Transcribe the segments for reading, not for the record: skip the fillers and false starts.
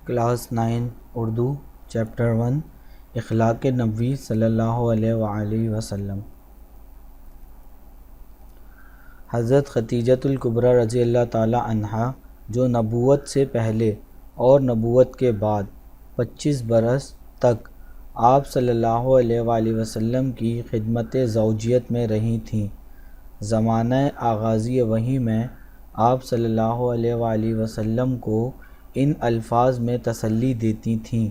Class 9 Urdu chapter 1 اخلاق نبوی صلی اللہ علیہ وآلہ وسلم۔ حضرت خدیجۃ الکبریٰ رضی اللہ تعالی عنہا جو نبوت سے پہلے اور نبوت کے بعد 25 برس تک آپ صلی اللہ علیہ وآلہ وسلم کی خدمت زوجیت میں رہی تھیں، زمانہ آغاز وحی میں آپ صلی اللہ علیہ وآلہ وسلم کو ان الفاظ میں تسلی دیتی تھیں: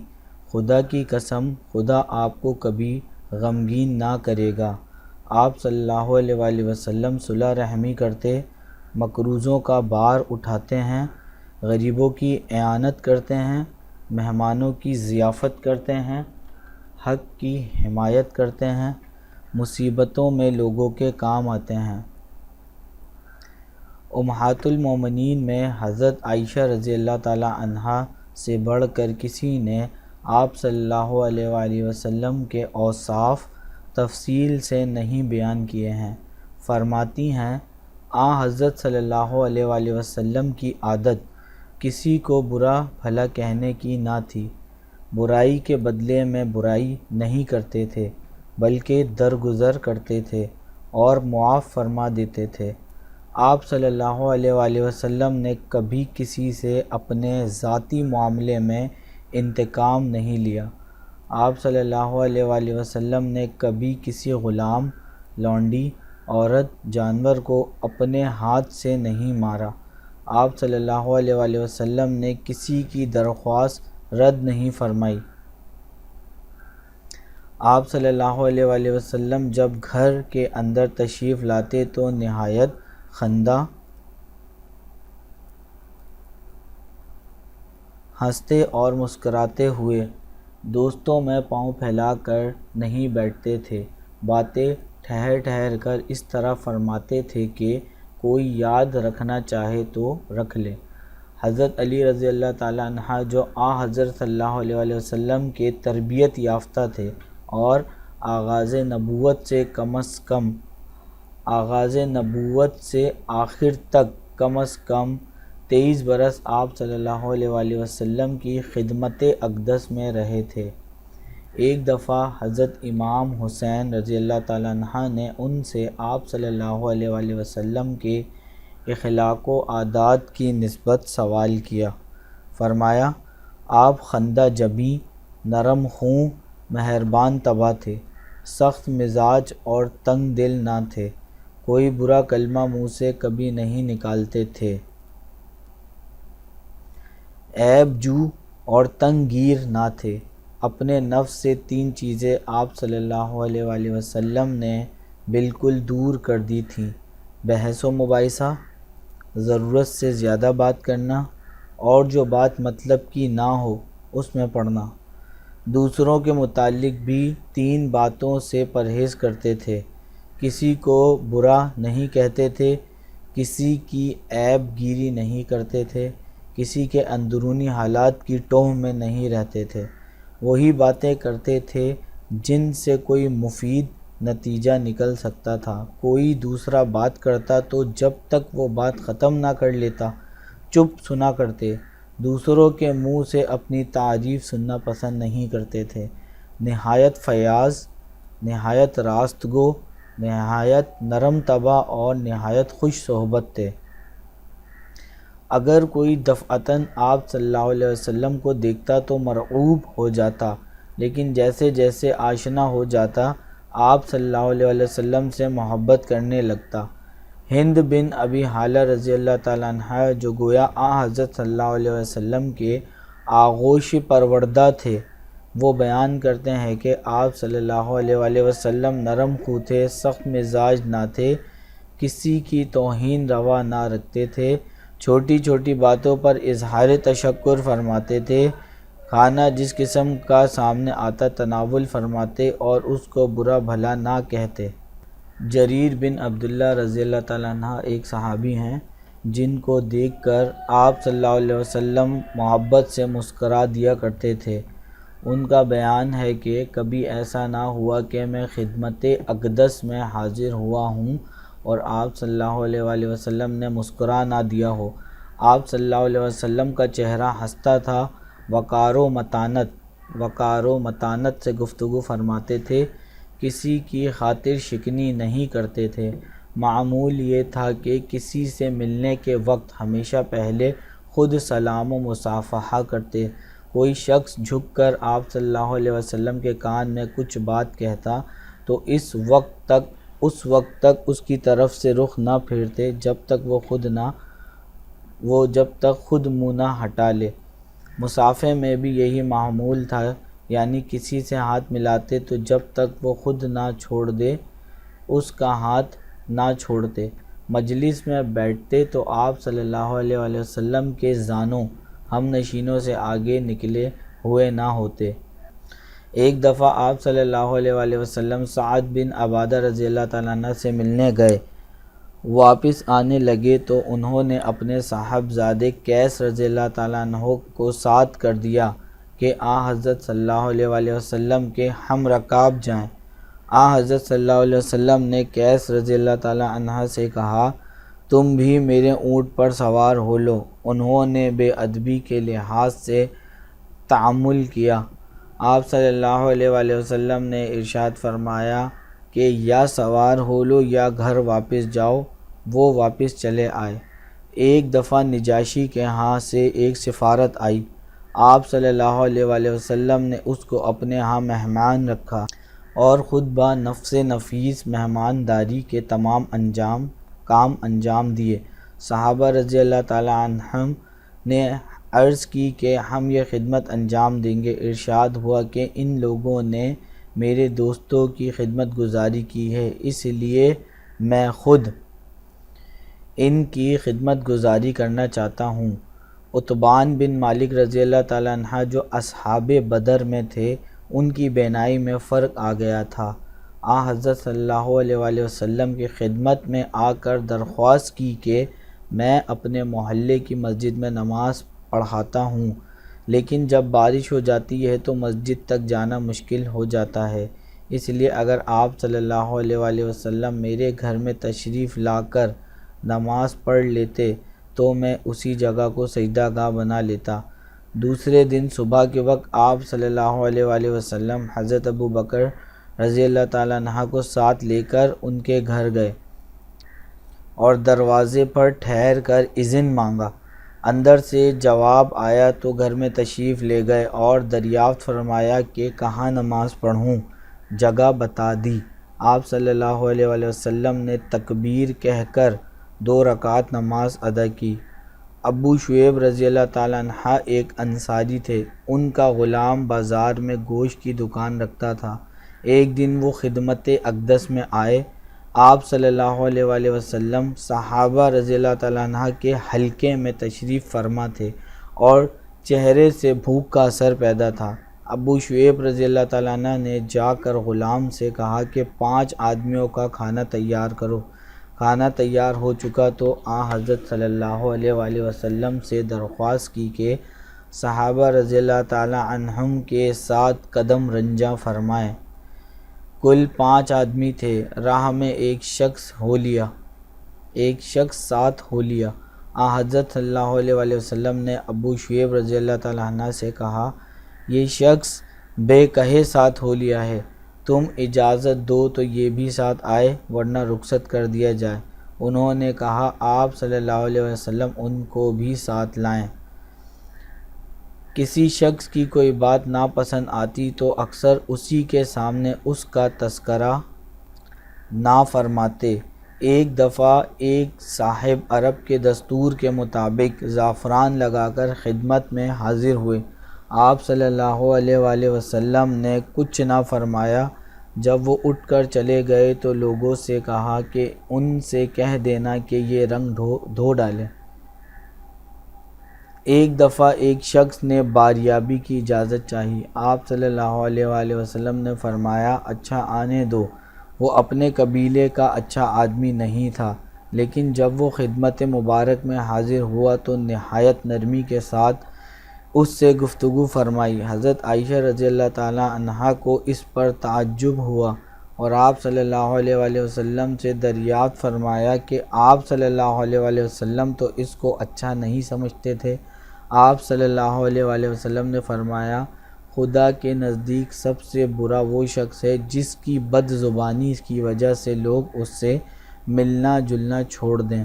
خدا کی قسم، خدا آپ کو کبھی غمگین نہ کرے گا۔ آپ صلی اللہ علیہ وآلہ وسلم صلح رحمی کرتے، مقروضوں کا بار اٹھاتے ہیں، غریبوں کی اعانت کرتے ہیں، مہمانوں کی ضیافت کرتے ہیں، حق کی حمایت کرتے ہیں، مصیبتوں میں لوگوں کے کام آتے ہیں۔ امہات المومنین میں حضرت عائشہ رضی اللہ تعالی عنہا سے بڑھ کر کسی نے آپ صلی اللہ علیہ وآلہ وسلم کے اوصاف تفصیل سے نہیں بیان کیے ہیں۔ فرماتی ہیں، حضرت صلی اللہ علیہ وآلہ وسلم کی عادت کسی کو برا بھلا کہنے کی نہ تھی، برائی کے بدلے میں برائی نہیں کرتے تھے بلکہ درگزر کرتے تھے اور معاف فرما دیتے تھے۔ آپ صلی اللہ علیہ وآلہ وسلم نے کبھی کسی سے اپنے ذاتی معاملے میں انتقام نہیں لیا۔ آپ صلی اللہ علیہ وآلہ وسلم نے کبھی کسی غلام، لونڈی، عورت، جانور کو اپنے ہاتھ سے نہیں مارا۔ آپ صلی اللہ علیہ وآلہ وسلم نے کسی کی درخواست رد نہیں فرمائی۔ آپ صلی اللہ علیہ وآلہ وسلم جب گھر کے اندر تشریف لاتے تو نہایت خندہ، ہنستے اور مسکراتے ہوئے دوستوں میں پاؤں پھیلا کر نہیں بیٹھتے تھے، باتیں ٹھہر ٹھہر کر اس طرح فرماتے تھے کہ کوئی یاد رکھنا چاہے تو رکھ لے۔ حضرت علی رضی اللہ تعالی عنہ جو حضرت صلی اللہ علیہ وآلہ وسلم کے تربیت یافتہ تھے اور آغاز نبوت سے آخر تک کم از کم 23 برس آپ صلی اللہ علیہ وآلہ وسلم کی خدمت اقدس میں رہے تھے۔ ایک دفعہ حضرت امام حسین رضی اللہ تعالی عنہ نے ان سے آپ صلی اللہ علیہ وآلہ وسلم کے اخلاق و عادات کی نسبت سوال کیا۔ فرمایا، آپ خندہ جبیں، نرم خوں، مہربان طبع تھے، سخت مزاج اور تنگ دل نہ تھے، کوئی برا کلمہ منہ سے کبھی نہیں نکالتے تھے، عیب جو اور تنگ گیر نہ تھے۔ اپنے نفس سے 3 چیزیں آپ صلی اللہ علیہ وآلہ وسلم نے بالکل دور کر دی تھیں: بحث و مباحثہ، ضرورت سے زیادہ بات کرنا، اور جو بات مطلب کی نہ ہو اس میں پڑنا۔ دوسروں کے متعلق بھی 3 باتوں سے پرہیز کرتے تھے: کسی کو برا نہیں کہتے تھے، کسی کی عیب گیری نہیں کرتے تھے، کسی کے اندرونی حالات کی ٹوہ میں نہیں رہتے تھے، وہی باتیں کرتے تھے جن سے کوئی مفید نتیجہ نکل سکتا تھا۔ کوئی دوسرا بات کرتا تو جب تک وہ بات ختم نہ کر لیتا چپ سنا کرتے، دوسروں کے منہ سے اپنی تعریف سننا پسند نہیں کرتے تھے۔ نہایت فیاض، نہایت راست گو، نہایت نرم طبع اور نہایت خوش صحبت تھے۔ اگر کوئی دفعتاً آپ صلی اللہ علیہ وسلم کو دیکھتا تو مرعوب ہو جاتا، لیکن جیسے جیسے آشنا ہو جاتا آپ صلی اللہ علیہ وسلم سے محبت کرنے لگتا۔ ہند بن ابی حالہ رضی اللہ تعالی عنہ جو گویا حضرت صلی اللہ علیہ وسلم کے آغوش پروردہ تھے، وہ بیان کرتے ہیں کہ آپ صلی اللہ علیہ وآلہ وسلم نرم خو تھے، سخت مزاج نہ تھے، کسی کی توہین روا نہ رکھتے تھے، چھوٹی چھوٹی باتوں پر اظہار تشکر فرماتے تھے، کھانا جس قسم کا سامنے آتا تناول فرماتے اور اس کو برا بھلا نہ کہتے۔ جریر بن عبداللہ رضی اللہ تعالیٰ عنہ ایک صحابی ہیں جن کو دیکھ کر آپ صلی اللہ علیہ وسلم محبت سے مسکرا دیا کرتے تھے۔ ان کا بیان ہے کہ کبھی ایسا نہ ہوا کہ میں خدمت اقدس میں حاضر ہوا ہوں اور آپ صلی اللہ علیہ وآلہ وسلم نے مسکرا نہ دیا ہو۔ آپ صلی اللہ علیہ وسلم کا چہرہ ہنستا تھا وقار و متانت سے گفتگو فرماتے تھے، کسی کی خاطر شکنی نہیں کرتے تھے۔ معمول یہ تھا کہ کسی سے ملنے کے وقت ہمیشہ پہلے خود سلام و مصافحہ کرتے۔ کوئی شخص جھک کر آپ صلی اللہ علیہ وسلم کے کان میں کچھ بات کہتا تو اس وقت تک اس کی طرف سے رخ نہ پھیرتے جب تک خود منہ نہ ہٹا لے۔ مصافحے میں بھی یہی معمول تھا، یعنی کسی سے ہاتھ ملاتے تو جب تک وہ خود نہ چھوڑ دے اس کا ہاتھ نہ چھوڑتے۔ مجلس میں بیٹھتے تو آپ صلی اللہ علیہ وسلم کے زانوں ہم نشینوں سے آگے نکلے ہوئے نہ ہوتے۔ ایک دفعہ آپ صلی اللہ علیہ وسلم سعد بن عبادہ رضی اللہ تعالیٰ عنہ سے ملنے گئے، واپس آنے لگے تو انہوں نے اپنے صاحبزادے قیس رضی اللہ تعالیٰ عنہ کو ساتھ کر دیا کہ حضرت صلی اللہ علیہ وسلم کے ہم رکاب جائیں۔ حضرت صلی اللہ علیہ وسلم نے قیس رضی اللہ تعالیٰ عنہ سے کہا، تم بھی میرے اونٹ پر سوار ہو لو۔ انہوں نے بے ادبی کے لحاظ سے تعامل کیا۔ آپ صلی اللہ علیہ وسلم نے ارشاد فرمایا کہ یا سوار ہو لو یا گھر واپس جاؤ۔ وہ واپس چلے آئے۔ ایک دفعہ نجاشی کے ہاں سے ایک سفارت آئی، آپ صلی اللہ علیہ وسلم نے اس کو اپنے ہاں مہمان رکھا اور خود بنفس نفیس مہمانداری کے تمام کام انجام دیے۔ صحابہ رضی اللہ تعالیٰ عنہم نے عرض کی کہ ہم یہ خدمت انجام دیں گے۔ ارشاد ہوا کہ ان لوگوں نے میرے دوستوں کی خدمت گزاری کی ہے، اس لیے میں خود ان کی خدمت گزاری کرنا چاہتا ہوں۔ عتبان بن مالک رضی اللہ تعالیٰ عنہ جو اصحاب بدر میں تھے، ان کی بینائی میں فرق آ گیا تھا۔ حضرت صلی اللہ علیہ وسلم کی خدمت میں آ کر درخواست کی کہ میں اپنے محلے کی مسجد میں نماز پڑھاتا ہوں، لیکن جب بارش ہو جاتی ہے تو مسجد تک جانا مشکل ہو جاتا ہے، اس لیے اگر آپ صلی اللہ علیہ وسلم میرے گھر میں تشریف لا کر نماز پڑھ لیتے تو میں اسی جگہ کو سجدہ گاہ بنا لیتا۔ دوسرے دن صبح کے وقت آپ صلی اللہ علیہ وسلم حضرت ابو بکر رضی اللہ تعالیٰ عنہ کو ساتھ لے کر ان کے گھر گئے اور دروازے پر ٹھہر کر اذن مانگا۔ اندر سے جواب آیا تو گھر میں تشریف لے گئے اور دریافت فرمایا کہ کہاں نماز پڑھوں، جگہ بتا دی۔ آپ صلی اللہ علیہ وسلم نے تکبیر کہہ کر 2 رکعت نماز ادا کی۔ ابو شعیب رضی اللہ تعالیٰ عنہ ایک انصاری تھے، ان کا غلام بازار میں گوشت کی دکان رکھتا تھا۔ ایک دن وہ خدمت اقدس میں آئے۔ آپ صلی اللہ علیہ وسلم صحابہ رضی اللہ تعالیٰ عنہ کے حلقے میں تشریف فرما تھے اور چہرے سے بھوک کا اثر پیدا تھا۔ ابو شعیب رضی اللہ تعالیٰ عنہ نے جا کر غلام سے کہا کہ 5 آدمیوں کا کھانا تیار کرو۔ کھانا تیار ہو چکا تو حضرت صلی اللہ علیہ وسلم سے درخواست کی کہ صحابہ رضی اللہ تعالیٰ عنہم کے ساتھ قدم رنجاں فرمائیں۔ کل 5 آدمی تھے، راہ میں ایک شخص ساتھ ہو لیا۔ حضرت صلی اللہ علیہ وسلم نے ابو شعیب رضی اللہ تعالیٰ عنہ سے کہا، یہ شخص بے کہے ساتھ ہو لیا ہے، تم اجازت دو تو یہ بھی ساتھ آئے ورنہ رخصت کر دیا جائے۔ انہوں نے کہا، آپ صلی اللہ علیہ وسلم ان کو بھی ساتھ لائیں۔ کسی شخص کی کوئی بات ناپسند آتی تو اکثر اسی کے سامنے اس کا تذکرہ نہ فرماتے۔ ایک دفعہ ایک صاحب عرب کے دستور کے مطابق زعفران لگا کر خدمت میں حاضر ہوئے۔ آپ صلی اللہ علیہ وسلم نے کچھ نہ فرمایا۔ جب وہ اٹھ کر چلے گئے تو لوگوں سے کہا کہ ان سے کہہ دینا کہ یہ رنگ دھو ڈالیں۔ ایک دفعہ ایک شخص نے باریابی کی اجازت چاہی۔ آپ صلی اللہ علیہ وسلم نے فرمایا، اچھا آنے دو۔ وہ اپنے قبیلے کا اچھا آدمی نہیں تھا، لیکن جب وہ خدمت مبارک میں حاضر ہوا تو نہایت نرمی کے ساتھ اس سے گفتگو فرمائی۔ حضرت عائشہ رضی اللہ تعالیٰ عنہا کو اس پر تعجب ہوا اور آپ صلی اللہ علیہ وسلم سے دریافت فرمایا کہ آپ صلی اللہ علیہ وسلم تو اس کو اچھا نہیں سمجھتے تھے۔ آپ صلی اللہ علیہ وآلہ وسلم نے فرمایا خدا کے نزدیک سب سے برا وہ شخص ہے جس کی بد زبانی کی وجہ سے لوگ اس سے ملنا جلنا چھوڑ دیں۔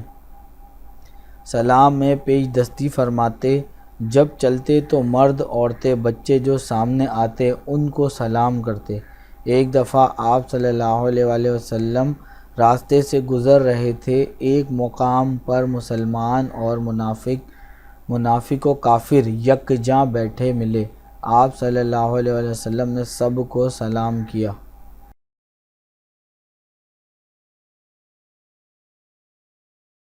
سلام میں پیش دستی فرماتے، جب چلتے تو مرد عورتیں بچے جو سامنے آتے ان کو سلام کرتے۔ ایک دفعہ آپ صلی اللہ علیہ وآلہ وسلم راستے سے گزر رہے تھے، ایک مقام پر مسلمان اور منافق و کافر یکجاں بیٹھے ملے۔ آپ صلی اللہ علیہ وآلہ وسلم نے سب کو سلام کیا۔